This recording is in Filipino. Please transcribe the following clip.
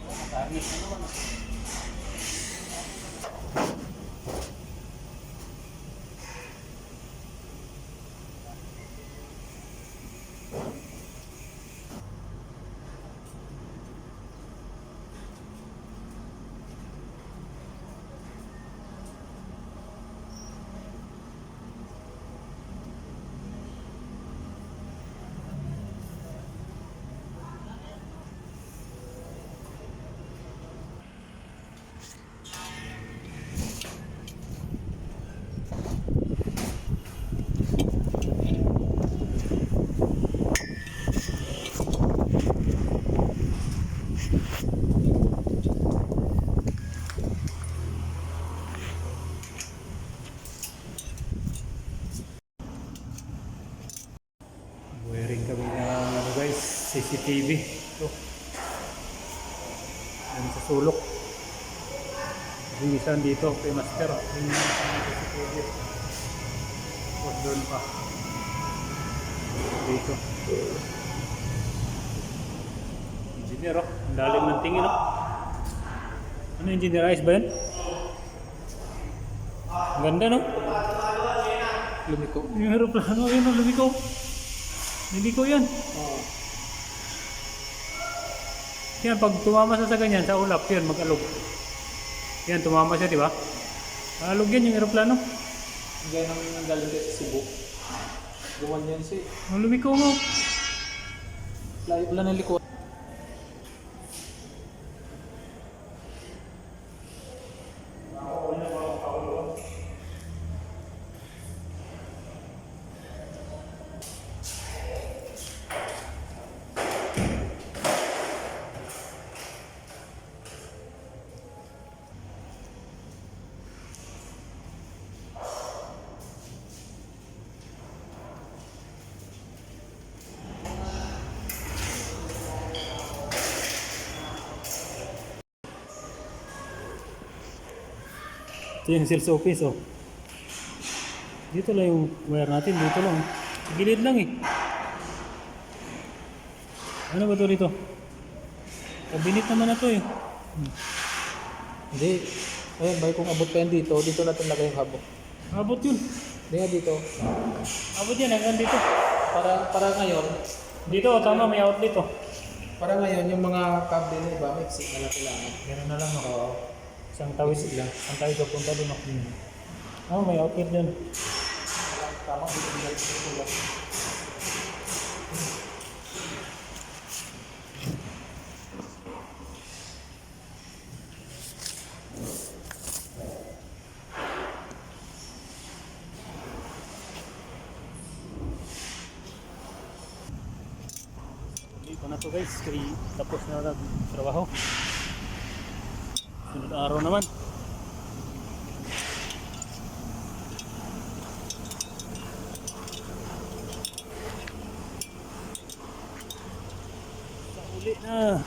Kahit na naman. Wiring kami ng ano guys, CCTV. Ito. Yan sa sulok. Yung isa dito kay Master. Yung CCTV. Tapos doon pa. Dito. Engineer oh. Ang lalim ng tingin oh. Ano engineer ayos ba yan? Ang ganda no? Lumiko. Yung aeroplano yun oh, lumiko. Lumiko yan. Oo. Yan, pag tumama sa ganyan, sa ulap, yan, mag-alog. Yan, tumama siya, di ba? Alog yan yung aeroplano. Gaya ng galing kayo sa Cebu. Gumanyan siya. Ang lumiko mo. Layo lang ng likod. Ito yung sales office, oh. Dito lang yung wire natin, dito lang. Gilid lang eh. Ano ba ito dito? Kabinet naman na ito eh. Hindi. Ayun, bay kung abot pa yan dito, dito natin lagay yung habo. Abot yun. Hindi nga dito. Abot yan, hanggang dito. Para ngayon, Dito, oh, tama, may outlet oh. para ngayon yung mga cable na iba, may exit na lang kailangan. Ganun na lang, Oo. oh. Isang tawid lang. Isang tawid papunta doon, oh. Oh, may outlet dyan. Tama, dito dito lang. Dito na to guys, kaya tapos na nag-trabaho. Sunod araw naman. Sa uli na.